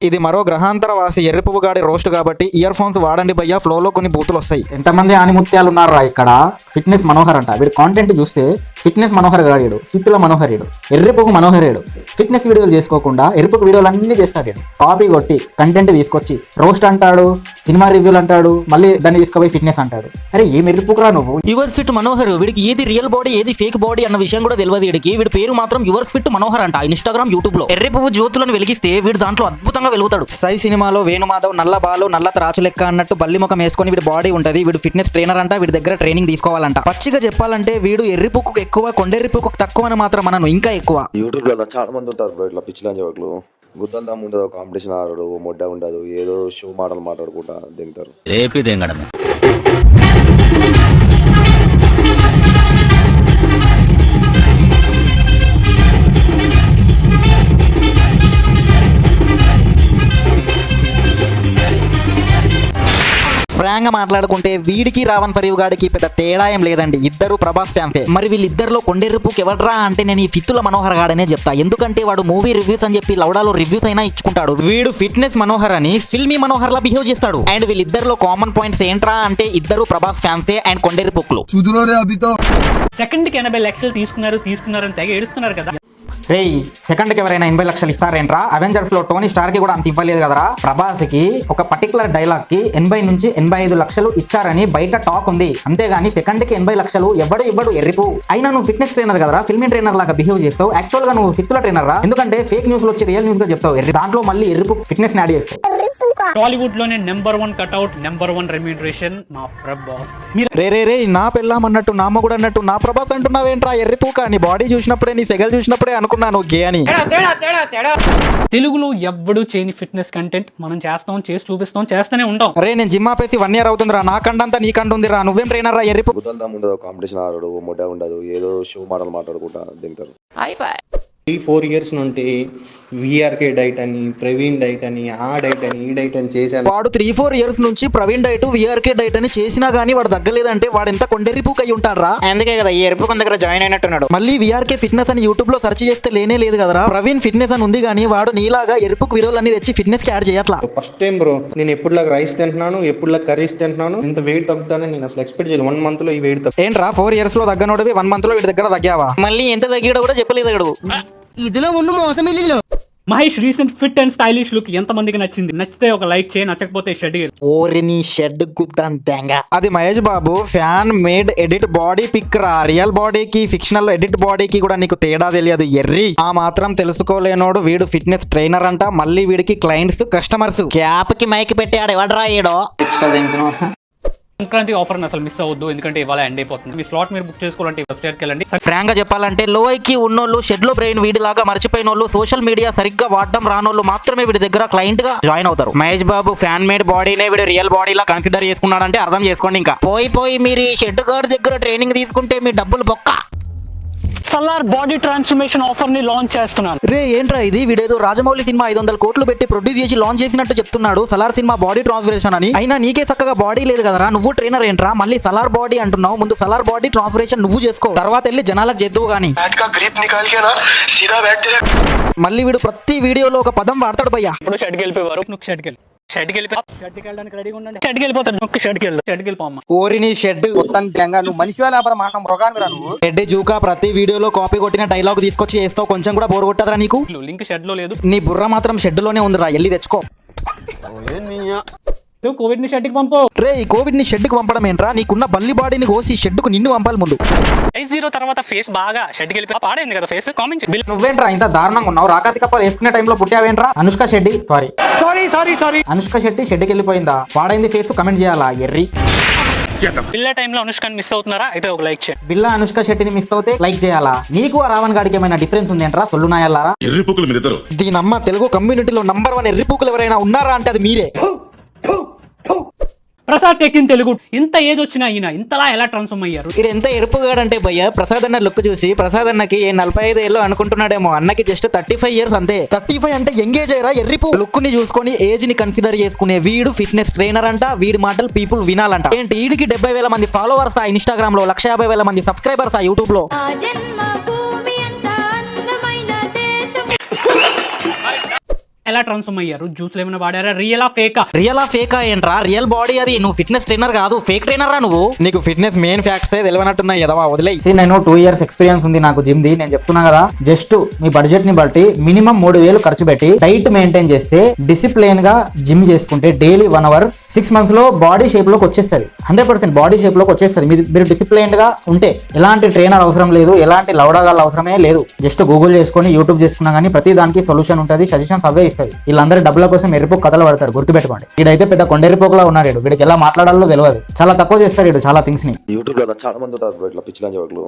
ఇది మరో గ్రహాంతర వాసి ఎర్రి పువ్వుగాడి రోస్ట్ కాబట్టి ఇయర్ ఫోన్స్ వాడండి భయ్యా, ఫ్లోలో కొన్ని బూతులు వస్తాయి. ఎంతమంది ఆనిముత్యాలు ఉన్నారా ఇక్కడ. ఫిట్నెస్ మనోహర్ అంట, వీడు కాంటెంట్ చూస్తే ఫిట్నెస్ మనోహర్ గాడు, ఫిత్తుల మనోహరుడు, ఎర్రిపుకు మనోహరుడు. ఫిట్నెస్ వీడియోలు చేసుకోకుండా ఎర్రిపుకు వీడియోలు అన్ని చేస్తాడు. కాపీ కొట్టి కంటెంట్ తీసుకొచ్చి రోస్ట్ అంటాడు, సినిమా రివ్యూలు అంటాడు, మళ్ళీ దాన్ని తీసుకుపోయి ఫిట్నెస్ అంటాడు. అరే ఏం ఎర్రిపుకురా నువ్వు. యువర్స్ ఫిట్ మనోహర్, వీడికి ఏది రియల్ బాడీ ఏది ఫేక్ బాడీ అన్న విషయం కూడా తెలియదు. వీడి పేరు మాత్రం యువర్స్ ఫిట్ మనోహర్ అంట ఇన్స్టాగ్రామ్ యూట్యూబ్ లో. ఎర్రి పువ్వు జ్యోతులను వెలిగిస్తే వీడు దాంట్లో అద్భుతంగా వెలుగుతాడు. సై సినిమాలో వేణుమాధవ్ నల్ల బాలు నల్ల త్రాచు లెక్క అన్నట్టు బల్లి ముఖం వేసుకొని వీడి బాడీ ఉంటది. వీడు ఫిట్నెస్ ట్రైనర్ అంట, వీడి దగ్గర ట్రైనింగ్ తీసుకోవాలంట. పచ్చిగా చెప్పాలంటే వీడు ఎర్రి పుక్కుకు ఎక్కువ, కొండెర్రి పుక్కుకు తక్కువ అని మాత్రం మనను ఇంకా ఎక్కువ. యూట్యూబ్ లో చాలా మంది ఉంటారు ఇట్లా పిచ్చిలాంటి వాళ్ళు. గుద్దలు దమ్ము ఉండదు, కాంపిటీషన్ ఆడడు, మొడ్డ ఉండదు, ఏదో షో మాటలు మాట్లాడుకుంటా దిగుతారు. ఫ్రాంక్ గా మాట్లాడుకుంటే వీడికి రావణ్ ఫరీవ్ గాడికి పెద్ద తేడా ఏం లేదండి, ఇద్దరు ప్రభాస్ ఫ్యాన్సే. మరి వీళ్ళిద్దరిలో కొండెర్రిపుకి ఎవడ్రా అంటే నేను ఈ ఫిత్తుల మనోహర్ గాడనే చెప్తా. ఎందుకంటే వాడు మూవీ రివ్యూస్ అని చెప్పి లౌడాలో రివ్యూస్ అయినా ఇచ్చుకుంటాడు. వీడు ఫిట్నెస్ మనోహర్ అని ఫిల్మీ మనోహర్ లా బిహేవ్ చేస్తాడు. అండ్ వీళ్ళిద్దరిలో కామన్ పాయింట్స్ ఏంట్రా అంటే ఇద్దరు ప్రభాస్ ఫ్యాన్సే అండ్ కొండెర్రిపుక్లు. సెకండ్ కి 80 లక్షలు తీసుకున్నారు అని తెగ ఏడుస్తున్నారు కదా. రే సెకండ్కి ఎవరైనా 80 లక్షలు ఇస్తారేంట్రా? అవెంజర్స్ లో టోనీ స్టార్ కి కూడా అంత ఇవ్వలేదు కదరా. ప్రభాస్ కి ఒక పర్టికులర్ డైలాగ్ కి 80 నుంచి 85 లక్షలు ఇచ్చారని బయట టాక్ ఉంది. అంతేగాని సెకండ్ కి 80 లక్షలు ఇవ్వడు ఎర్రిపు. అయినా నువ్వు ఫిట్నెస్ ట్రైనర్ కదరా, ఫిల్మీ ట్రైనర్ లాగా బిహేవ్ చేస్తావు. యాక్చువల్ గా నువ్వు ఫిత్తుల ట్రైనర్ రా, ఎందుకంటే ఫేక్ న్యూస్ లో వచ్చి రియల్ న్యూస్ గా చెప్తావు. దాంట్లో మళ్ళీ ఎర్రిపు ఫిట్నెస్ యాడ్ చేస్తావు. టాలీవుడ్ లోనే నెంబర్ 1 కట్అవుట్, నెంబర్ 1 రెమ్యూనరేషన్ మా ప్రభాస్. రే నా పెళ్ళాం అన్నట్టు నా మొగుడు అన్నట్టు నా ప్రభాస్ అంటున్నావేంట్రా ఎర్రిపూక? నీ బాడీ చూసినప్పుడే నీ సెగలు చూసినప్పుడే అనుకున్నాను గే అని. తెలుగులో ఎవ్వడు చేయని ఫిట్నెస్ కంటెంట్ మనం చేస్తాం, చేసి చూపిస్తాం, చేస్తూనే ఉంటాం. రే నేను జిమ్ ఆపేసి 1 year అవుతుందిరా, నా కండంతా నీ కంట ఉందిరా. నువ్వేం ట్రైనర్ రా ఎర్రిపు. గుద్దలు దమ్ము ఉండదు, కాంపిటీషన్ ఆడడు, మొడ్డ ఉండదు, ఏదో షో మాటలు మాట్లాడుకుంటా దిగుతారు. 3-4 years నుండి విఆర్కే డైట్ అని, ప్రవీణ్ డైట్ అని, ఆ డైట్ అని, ఈ డైట్ అని చేశాను. వాడు 3-4 years నుంచి ప్రవీణ్ డైట్ విఆర్కే డైట్ అని చేసినా గానీ వాడు తగ్గలేదంటే వాడు ఎంత కొండెర్రిపూక్ అయి ఉంటారా. అందుకే కదా ఈ ఎరుపుకొండ దగ్గర జాయిన్ అయినట్టున్నాడు. మళ్ళీ విఆర్కే ఫిట్నెస్ అని యూట్యూబ్ లో సెర్చ్ చేస్తే లేనే లేదు కదరా. ప్రవీణ్ ఫిట్నెస్ అని ఉంది కానీ వాడు నీలాగా ఎరుపుకు వీడియోలు అన్ని తెచ్చి ఫిట్నెస్ కి యాడ్ చేయట్లా. ఫస్ట్ టైం బ్రో, నేను ఎప్పుడులాగా రైస్ తింటున్నాను, ఎప్పుడులాగా కర్రీస్ తింటున్నాను. ఇంత వెయిట్ తగ్గుతానని నేను అసలు ఎక్స్పెక్ట్ చేయలేదు. 1 month లో ఈ వెయిట్ తగ్గు. ఏంట్రా 4 years లో తగ్గనోడివి 1 month లో వీడి దగ్గర తగ్గావా? మళ్ళీ ఎంత తగ్గాడో కూడా చెప్పలేదు. ఇదిలో ఉన్న మోసం Mahesh recent fit and stylish look ఎంత మందికి నచ్చింది? నచ్చితే ఒక లైక్ చేయి, నచ్చకపోతే షెడ్. ఓరిని షెడ్ గుద్దంతేంగా. అది Mahesh Babu fan made edit body pic రా. రియల్ బాడీకి ఫిక్షనల్ ఎడిట్ బాడీకి కూడా నీకు తేడా తెలియదు ఎర్రి. ఆ మాత్రం తెలుసుకోలేనోడు వీడు ఫిట్నెస్ ట్రైనర్ అంట. మళ్ళీ వీడికి క్లయింట్స్ కస్టమర్స్. క్యాప్ కి మైక్ పెట్టాడు ఎవడ్రా ఏడో. సంక్రాంతి ఆఫర్ అసలు మిస్ అవ్వద్దు, ఎందుకంటే ఇవాళ ఎండ్ అయిపోతుంది. మీ స్లాట్ మీరు బుక్ చేసుకోవాలంటే వెబ్సైట్కి వెళ్ళండి. ఫ్రాంక్ గా చెప్పాలంటే లో ఐకి ఉన్నోళ్ళు, షెడ్ లో బ్రెయిన్ వీడిలాగా మర్చిపోయిన వాళ్ళు, సోషల్ మీడియా సరిగ్గా వాడడం రానోళ్ళు మాత్రమే వీడి దగ్గర క్లయింట్ గా జాయిన్ అవుతారు. మహేష్ బాబు ఫ్యాన్ మేడ్ బాడీనే వీడు రియల్ బాడీ లా కన్సిడర్ చేసుకున్నాడంటే అర్థం చేసుకోండి. ఇంకా పోయి మీరు ఈ షెడ్ గార్డ్ దగ్గర ట్రైనింగ్ తీసుకుంటే మీ డబ్బులు బొక్క. సలార్ బాడీ ట్రాన్స్ఫర్మేషన్ ఆఫర్ ని లాంచ్ చేస్తున్నాను. రే ఏంట్రా ఇది? వీడేదో రాజమౌళి సినిమా 500 కోట్లు పెట్టి ప్రొడ్యూస్ చేసి లాంచ్ చేసినట్టు చెప్తున్నాడు సలార్ సినిమా బాడీ ట్రాన్స్ఫర్మేషన్ అని. అయినా నీకే చక్కగా బాడీ లేదు కదరా, నువ్వు ట్రైనర్ ఏంట్రా? మళ్ళీ సలార్ బాడీ అంటున్నావు. ముందు సలార్ బాడీ ట్రాన్స్ఫర్మేషన్ నువ్వు చేసుకో, తర్వాత వెళ్ళి జనాలకు చేద్దువు గానీ. మళ్ళీ వీడు ప్రతి వీడియోలో ఒక పదం వాడతాడు భయ్యా. ఇప్పుడు షెడ్కి వెళ్ళిపోయారు, నువ్వు షెడ్కి వెళ్ళడానికి రెడీగా ఉండండి. షెడ్కి వెళ్ళిపోతాడు, నువ్వు షెడ్కి వెళ్ళిపోమ్మా. ఓరిని షెడ్ నువ్వు మనిషి షెడ్ జూకా ప్రతి వీడియోలో కాపీ కొట్టిన డైలాగ్ తీసుకొచ్చి వేస్తావు. కొంచెం కూడా బోర్ కొట్టదురా నీకు? లింక్ షెడ్ లో లేదు, నీ బుర్ర మాత్రం షెడ్ లోనే ఉందిరా, వెళ్ళి తెచ్చుకో. కోవిడ్ ని షెడ్ కి పంపు. రే ఈ కోవిడ్ ని షెడ్ కి పంపడం ఏంట్రా? నీకున్న బల్లి బాడీని కోసి షెడ్ కు నిన్ను పంపాలి ముందు. 0 తర్వాత ఫేస్ బాగా షెడ్కి వెళ్ళిపోయి పాడైంది కదా ఫేస్. కామెంట్ నువ్వేంట్రా ఇంత దారుణంగా ఉన్నావు? రాకాసి కప్పలు వేసుకునే టైంలో పుట్టావేంట్రా? అనుష్క శెట్టి సారీ అనుష్క శెట్టి షెడ్కి వెళ్ళిపోయిందా? పాడైంది ఫేస్ కమెంట్ చేయాలా ఎర్రి. పిల్ల టైంలో అనుష్కని మిస్ అవుతున్నారా? అయితే ఒక లైక్ చేయండి. బిల్లా అనుష్క శెట్టిని మిస్ అవుతే లైక్ చేయాలా? నీకు ఆ రావణ్ గాడికి ఏమైనా డిఫరెన్స్ ఉంది ఏంట్రా? సొల్లునాయల్లారా. దీనమ్మ తెలుగు కమ్యూనిటీలో నంబర్ 1 ఎర్రిపూకులు ఎవరైనా ఉన్నారా అంటే అది మీరే. Prasad tech in Telugu. ఇంత ఏజ్ వచ్చినా ఈయన ఇంతలా ఎలా ట్రాన్స్ఫార్మ్ అయ్యారు? ఇక్కడ ఎంత ఎరుపుగాడంటే భయ్య, ప్రసాద్ అన్న లుక్ చూసి ప్రసాద్ అన్నకి 45 ఏళ్ళు అనుకుంటున్నాడేమో. అన్నకి జస్ట్ 35 years అంతే. 35 అంటే యంగేజ్ అయ్యారా ఎర్రిపు. లుక్ ని చూసుకొని ఏజ్ ని కన్సిడర్ చేసుకునే వీడు ఫిట్నెస్ ట్రైనర్ అంట. వీడి మాటలు పీపుల్ వినాలంట. ఏంటి వీడికి 70,000 మంది ఫాలోవర్స్ ఆ ఇన్స్టాగ్రామ్ లో, 150,000 మంది సబ్స్క్రైబర్స్ ఆ యూట్యూబ్ లో. ఎలా ట్రాన్స్ఫార్మ్ అయ్యారు? జ్యూస్లు ఏమైనా వాడారా? రియలా ఫేకా? రియలా ఫేకా ఏంట్రా? రియల్ బాడీ అది. నువ్వు ఫిట్నెస్ ట్రైనర్ కాదు, ఫేక్ ట్రైనర్ రా నువ్వు. నీకు ఫిట్నెస్ మెయిన్ ఫ్యాక్ట్స్ తెలియనట్టున్నాయి ఎదవా, వదిలేయ్. నేను 2 years ఎక్స్పీరియన్స్ ఉంది నాకు జిమ్ ది. నేను చెప్తున్నా కదా, జస్ట్ మీ బడ్జెట్ ని బట్టి మినిమం 3000 ఖర్చు పెట్టి డైట్ మెయింటైన్ చేస్తే, డిసిప్లిన్ గా జిమ్ చేసుకుంటే డైలీ 1 hour 6 months లో బాడీ షేప్ లోకి వచ్చేస్తుంది. 100% బాడీ షేప్ లోకి వచ్చేస్తుంది. మీరు డిసిప్లైన్ గా ఉంటే. ఎలాంటి ట్రైనర్ అవసరం లేదు, ఎలాంటి లౌడాగాళ్ళ అవసరమే లేదు. జస్ట్ గూగుల్ చేసుకొని యూట్యూబ్ చేసుకున్నా కానీ ప్రతి దానికి సొల్యూషన్ ఉంటుంది, సజెషన్స్ అవే ఇస్తుంది. వీళ్ళందరూ డబ్బుల కోసం ఎర్రిపోకు కథలు పడతారు, గుర్తుపెట్టుకోండి. వీడైతే పెద్ద కొండెరిపోకులా ఉన్నాడు. వీడికి ఎలా మాట్లాడాలో తెలియదు, చాలా తక్కువ చేస్తాడు వీడు చాలా థింగ్స్ ని. యూట్యూబ్ లో చాలా మంది ఉంటారు bro, ఇట్లా పిచ్చిలాంటి వాళ్ళు.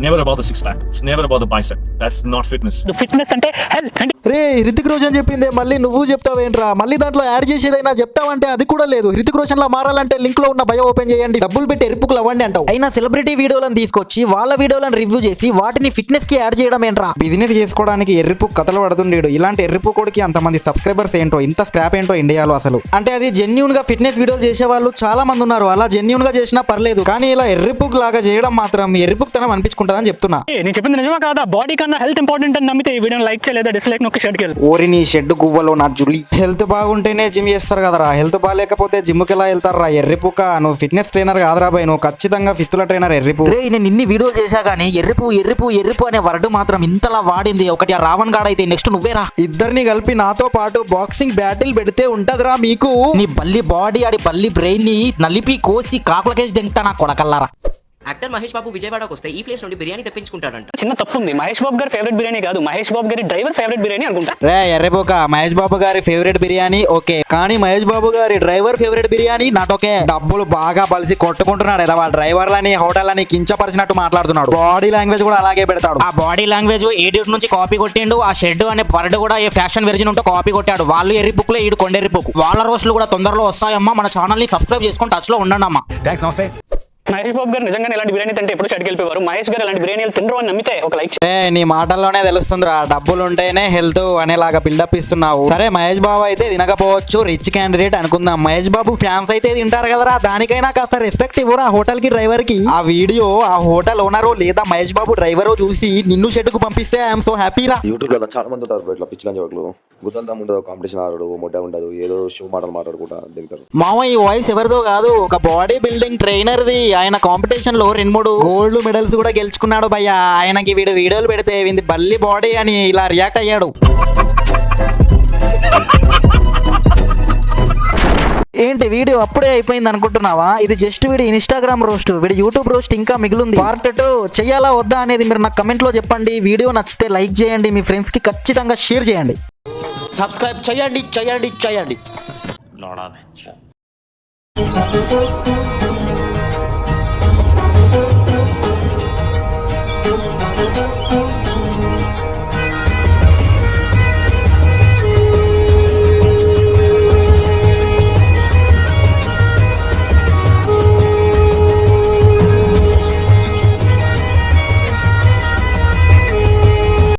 Never about the six pack. It's never about the bicep. That's not fitness. Fitness అంటే హెల్త్ అంటే. రే హృతిక్ రోషన్ చెప్పిందే మళ్ళీ నువ్వు చెప్తావేంట్రా? మళ్ళీ దాంట్లో యాడ్ చేసేదైనా చెప్తావంటే అది కూడా లేదు. హృతిక్ రోషన్ లా మారాలంటే లింక్ లో ఉన్న బయో ఓపెన్ చేయండి, డబ్బులు పెట్టి ఎరుపుకులు అవ్వండి అంటావు. అయినా సెలబ్రిటీ వీడియోలను తీసుకొచ్చి వాళ్ళ వీడియోలను రివ్యూ చేసి వాటిని ఫిట్నెస్ కి యాడ్ చేయడం ఏంట్రా? బిజినెస్ చేసుకోవడానికి ఎర్రిపు కథలు పడుతుండేడు. ఇలాంటి ఎర్రిపు కోడికి అంతమంది సబ్స్క్రైబర్స్ ఏంటో, ఇంత స్క్రాప్ ఏంటో ఇండియాలో అసలు. అంటే అది జెన్యూన్ గా ఫిట్నెస్ వీడియోలు చేసే వాళ్ళు చాలా మంది ఉన్నారు, అలా జెన్యూన్ గా చేసినా పర్లేదు. కానీ ఇలా ఎర్రిపుక్ లాగా చేయడం మాత్రం ఎర్రిపుక్ తనం అనిపించుకుంటుందని చెప్తున్నా. నేను చెప్పింది నిజమా కాదా? బాడీ కన్నా హెల్త్ ఇంపార్టెంట్ అని నమ్మితే ఈ వీడియోని లైక్ చేయలేదా? డిస్లైక్ నొక్కి షెడ్కి వెళ్ళి. ఓరి నీ షెడ్ గువ్వలో నా జులి. హెల్త్ బాగుంటేనే జిమ్ చేస్తారు కదరా, హెల్త్ బాగాలేకపోతే జిమ్కి ఎలా వెళ్తారా? ఎర్రిపుక, నువ్వు ఫిట్నెస్ ట్రైనర్ కాదురా బాయ్, నువ్వు ఖచ్చితంగా ఫిత్తుల ట్రైనర్ ఎర్రిపు. రే నేను ఇన్ని వీడియోలు చేశా కానీ ఎర్రిపు ఎర్రిపు ఎర్రిపు అనే వర్డ్ మాత్రం ఇంతలా వాడింది ఒకటి ఆ రావణ్ గాడ్ అయితే, నెక్స్ట్ నువ్వేరా. ఇద్దరిని కలిపి నాతో పాటు బాక్సింగ్ బ్యాటిల్ పెడితే ఉంటదిరా మీకు. నీ బల్లి బాడీ ఆడి బల్లి బ్రెయిన్ ని నలిపి కోసి కాకులకేసి దింగుతా నా కొడకల్లారా. యాక్టర్ మహేష్ బాబు విజయవాడకు వస్తే ఈ ప్లేస్ నుండి బిర్యానీ తెప్పించుకుంటాడంట. చిన్న తప్పు ఉంది. మహేష్ బాబు గారి ఫేవరెట్ బిర్యానీ కాదు, మహేష్ బాబు గారి డ్రైవర్ ఫేవరెట్ బిర్యానీ అనుకుంటా. రే ఎర్రబోక, మహేష్ బాబు గారి ఫేవరెట్ బిర్యానీ ఓకే, కానీ మహేష్ బాబు గారి driver favourite biryani not okay. డబ్బులు బాగా బలిసి కొట్టుకుంటున్నాడు ఏదో, ఆ డ్రైవర్లని హోటల్లని కించపరిచినట్టు మాట్లాడుతున్నాడు. బాడీ లాంగ్వేజ్ కూడా అలాగే పెడతాడు. ఆ బాడీ లాంగ్వేజ్ ఎడిట్ నుంచి కాపీ కొట్టిండు. ఆ షెడ్ అనే వర్డ్ కూడా ఏ ఫ్యాషన్ వెర్జన్ ఉంటే కాపీ కొట్టాడు. వాళ్ళు ఎర్రి బుక్ లో ఈడు కొండెర్రి బుక్. వాళ్ళ రోజులు కూడా తొందరలో వస్తాయమ్మా. మన ఛానల్ ని సబ్స్క్రైబ్ చేసుకొని టచ్ లో ఉండండి అమ్మా. Thanks, namaste. మహేష్ బాబు గారు నిజంగా ఇలాంటి బిర్యానీ తింటే ఎప్పుడు షెడ్కి వెళ్ళిపోయారు. మహేష్ గారు ఇలాంటి బిర్యానీలు తినరు అని నమ్మితే ఒక లైక్. నీ మాటల్లోనే తెలుస్తుందిరా, డబ్బులు ఉంటేనే హెల్త్ అనేలాగా బిల్డప్ ఇస్తున్నావు. సరే మహేష్ బాబు అయితే తినకపోవచ్చు, రిచ్ క్యాండిడేట్ అనుకుందాం. మహేష్ బాబు ఫ్యాన్స్ అయితే తింటారు కదరా, దానికైనా కాస్త రెస్పెక్ట్ ఇవ్వరా హోటల్ కి, డ్రైవర్ కి. ఆ వీడియో ఆ హోటల్ ఓనరు లేదా మహేష్ బాబు డ్రైవరు చూసి నిన్ను షెడ్కు పంపిస్తే ఐఎమ్ సో హ్యాపీ రా. యూట్యూబ్ లో చాలా మంది ఉంటారు bro, ఇట్లా పిచ్చిలాంటి వాళ్ళు. గుద్దలు ఉండదు, కాంపిటీషన్ ఆడడు, మొడ్డ ఉండదు, ఏదో షో మాటలు మాట్లాడుకుంటా దిగుతారు. మామ ఈ వాయిస్ ఎవరిదో కాదు, ఒక బాడీ బిల్డింగ్ ట్రైనర్ ది. ఆయన కాంపిటీషన్ లో 2-3 గోల్డ్ మెడల్స్ కూడా గెలుచుకున్నాడు భయ్య. ఆయనకి వీడు వీడియోలు పెడితే వింది బల్లి బాడీ అని ఇలా రియాక్ట్ అయ్యాడు. ఏంటి వీడియో అప్పుడే అయిపోయింది అనుకుంటున్నావా? ఇది జస్ట్ వీడి ఇన్స్టాగ్రామ్ రోస్ట్, వీడి యూట్యూబ్ రోస్ట్ ఇంకా మిగిలింది. పార్ట్ 2 చెయ్యాలా వద్దా అనేది మీరు నాకు కమెంట్ లో చెప్పండి. వీడియో నచ్చితే లైక్ చేయండి, మీ ఫ్రెండ్స్ కి ఖచ్చితంగా షేర్ చేయండి, సబ్స్క్రైబ్ చేయండి చేయండి చేయండి.